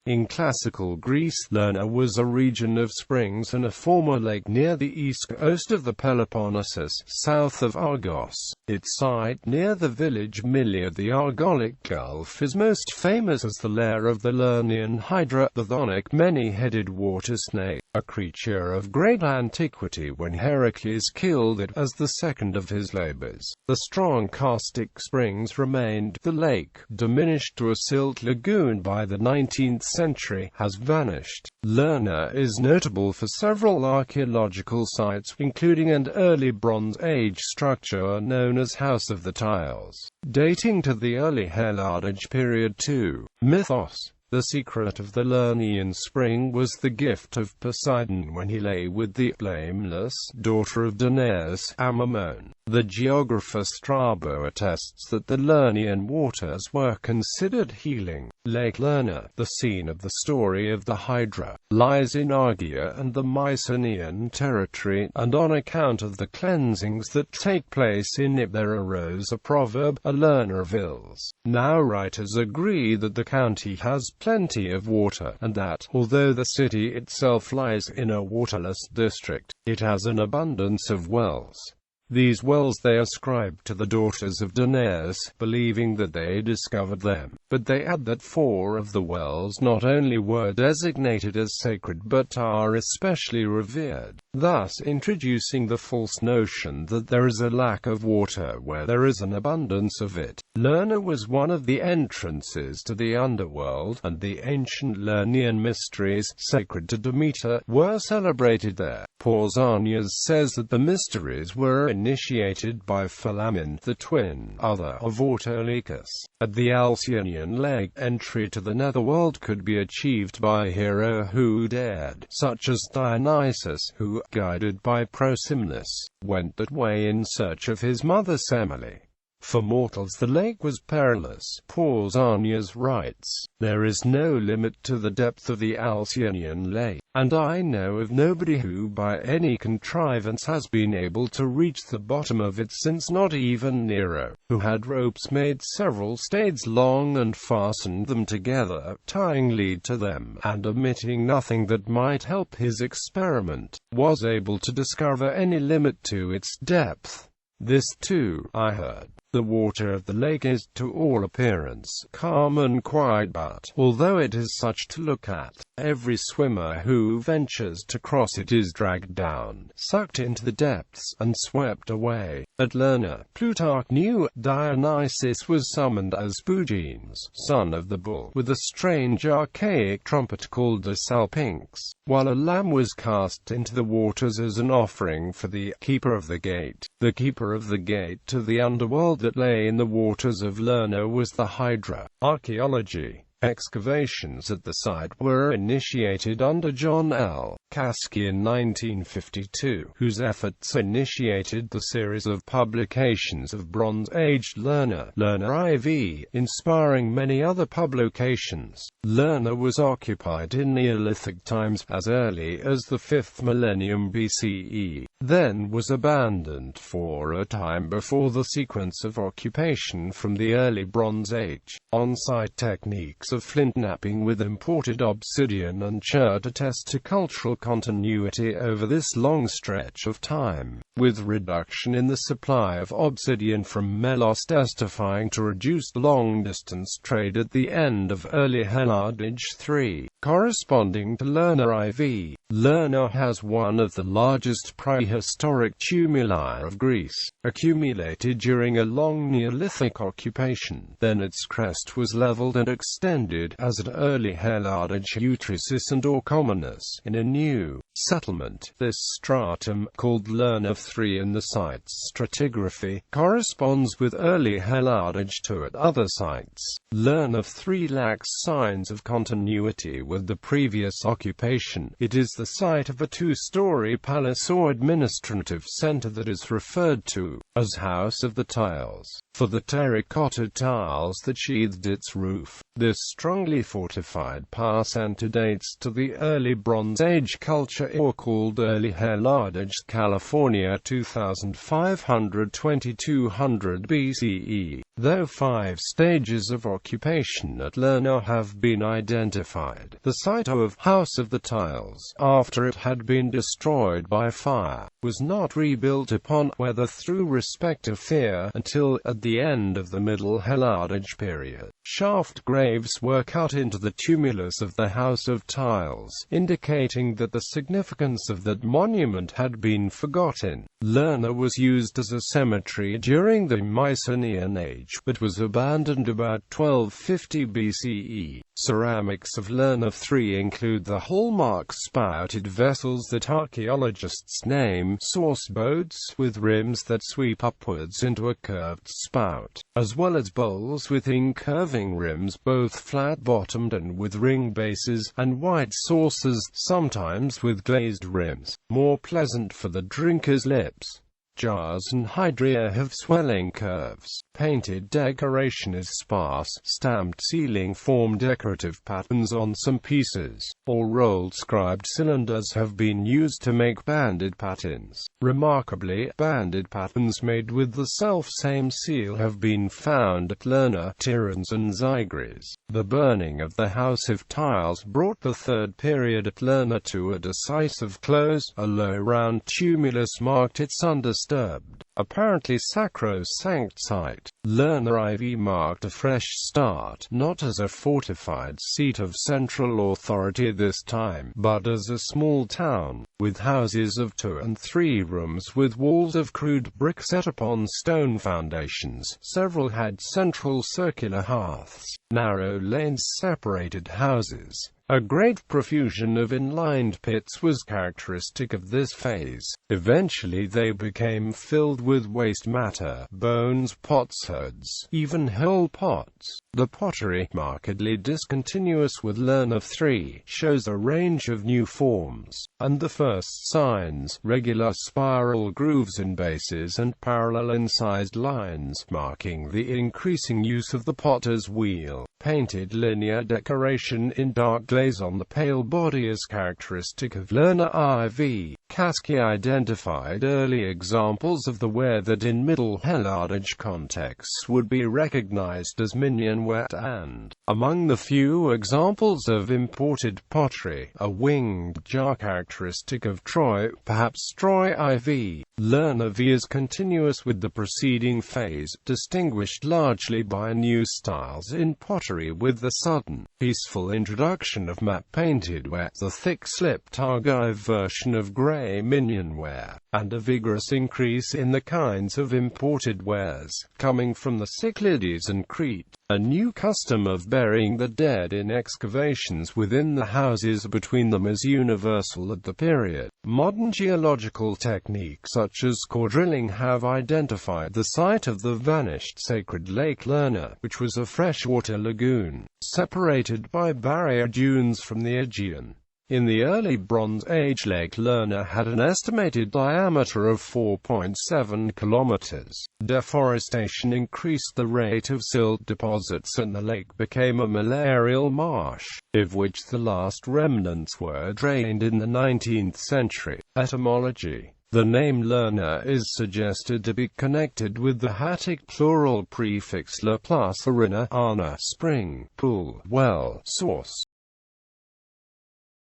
In classical Greece, Lerna was a region of springs and a former lake near the east coast of the Peloponnesus, south of Argos. Its site near the village Mili of the Argolic Gulf is most famous as the lair of the Lernaean Hydra, the chthonic many-headed water snake, a creature of great antiquity when Heracles killed it as the second of his labors. The strong Karstic springs remained. The lake, diminished to a silt lagoon by the 19th century, has vanished. Lerna is notable for several archaeological sites, including an early Bronze Age structure known as House of the Tiles, dating to the Early Helladic period. 2. Mythos. The secret of the Lernaean spring was the gift of Poseidon when he lay with the blameless daughter of Danaus, Amamon. The geographer Strabo attests that the Lernaean waters were considered healing. Lake Lerna, the scene of the story of the Hydra, lies in Argia and the Mycenaean territory, and on account of the cleansings that take place in it there arose a proverb, a Lerna of ills. Now writers agree that the county has plenty of water, and that, although the city itself lies in a waterless district, it has an abundance of wells. These wells they ascribe to the daughters of Danaus, believing that they discovered them, but they add that 4 of the wells not only were designated as sacred but are especially revered, thus introducing the false notion that there is a lack of water where there is an abundance of it. Lerna was one of the entrances to the underworld, and the ancient Lernaean mysteries, sacred to Demeter, were celebrated there. Pausanias says that the mysteries were initiated by Philammon, the twin other of Autolycus. At the Alcyonian leg, entry to the netherworld could be achieved by a hero who dared, such as Dionysus, who, guided by Prosimnus, went that way in search of his mother Semele. For mortals the lake was perilous. Pausanias writes, "There is no limit to the depth of the Alcyonian lake, and I know of nobody who by any contrivance has been able to reach the bottom of it since not even Nero, who had ropes made several stades long and fastened them together, tying lead to them, and omitting nothing that might help his experiment, was able to discover any limit to its depth. This too, I heard. The water of the lake is, to all appearance, calm and quiet, but, although it is such to look at, every swimmer who ventures to cross it is dragged down, sucked into the depths, and swept away." At Lerna, Plutarch knew, Dionysus was summoned as Bougenes, son of the bull, with a strange archaic trumpet called the salpinx, while a lamb was cast into the waters as an offering for the keeper of the gate. The keeper of the gate to the underworld that lay in the waters of Lerna was the Hydra. Archaeology. Excavations at the site were initiated under John L. Karstic in 1952, whose efforts initiated the series of publications of Bronze Age Lerna, Lerna IV, inspiring many other publications. Lerna was occupied in Neolithic times, as early as the 5th millennium BCE, then was abandoned for a time before the sequence of occupation from the early Bronze Age. On-site techniques of flint knapping with imported obsidian and chert attest to cultural continuity over this long stretch of time, with reduction in the supply of obsidian from Melos testifying to reduced long-distance trade at the end of Early Helladic 3, corresponding to Lerna IV. Lerna has one of the largest prehistoric tumuli of Greece, accumulated during a long Neolithic occupation. Then its crest was leveled and extended, as at Early Helladic Utresis and Orchomenus, in a new settlement. This stratum, called Lerna 3 in the site's stratigraphy, corresponds with Early Helladic 2 at other sites. Lerna 3 lacks signs of continuity with the previous occupation. It is the site of a 2-story palace or administrative center that is referred to as House of the Tiles, for the terracotta tiles that sheathed its roof. This strongly fortified pass antedates to the early Bronze Age culture, or called Early Helladic, California 2500–2200 BCE, though 5 stages of occupation at Lerna have been identified. The site of House of the Tiles, after it had been destroyed by fire, was not rebuilt upon, whether through respect or fear, until at the end of the Middle Helladic period. Shaft graves were cut into the tumulus of the House of Tiles, indicating that the significance of that monument had been forgotten. Lerna was used as a cemetery during the Mycenaean Age, but was abandoned about 1250 BCE. Ceramics of Lerna III include the hallmark spouted vessels that archaeologists name source boats, with rims that sweep upwards into a curved spout, as well as bowls with incurving rims, both flat-bottomed and with ring bases, and wide saucers, sometimes with glazed rims, more pleasant for the drinker's lips. Jars and hydria have swelling curves. Painted decoration is sparse. Stamped ceiling form decorative patterns on some pieces, or rolled scribed cylinders have been used to make banded patterns. Remarkably, banded patterns made with the self-same seal have been found at Lerna, Tiryns and Zygris. The burning of the House of Tiles brought the Third Period at Lerna to a decisive close. A low round tumulus marked its undisturbed, apparently sacrosanct site. Lerna IV marked a fresh start, not as a fortified seat of central authority this time, but as a small town, with houses of 2 and 3 rooms with walls of crude brick set upon stone foundations. Several had central circular hearths. Narrow lanes separated houses. A great profusion of inlined pits was characteristic of this phase. Eventually they became filled with waste matter, bones, potsherds, even whole pots. The pottery, markedly discontinuous with Lerna III, shows a range of new forms, and the first signs, regular spiral grooves in bases and parallel incised lines, marking the increasing use of the potter's wheel. Painted linear decoration in dark glaze on the pale body is characteristic of Lerna IV. Karstic identified early examples of the ware that in Middle Helladic contexts would be recognized as minion ware, and, among the few examples of imported pottery, a winged jar characteristic of Troy, perhaps Troy IV. Lerna V is continuous with the preceding phase, distinguished largely by new styles in pottery with the sudden, peaceful introduction of matte-painted ware, the thick-slipped argive version of grey minion ware, and a vigorous increase in the kinds of imported wares, coming from the Cyclades and Crete. A new custom of burying the dead in excavations within the houses between them is universal at the period. Modern geological techniques such as core drilling have identified the site of the vanished sacred lake Lerna, which was a freshwater lagoon, separated by barrier dunes from the Aegean. In the early Bronze Age, Lake Lerna had an estimated diameter of 4.7 kilometers. Deforestation increased the rate of silt deposits and the lake became a malarial marsh, of which the last remnants were drained in the 19th century. Etymology. The name Lerna is suggested to be connected with the Hattic plural prefix la plus arena, ana, spring, pool, well, source.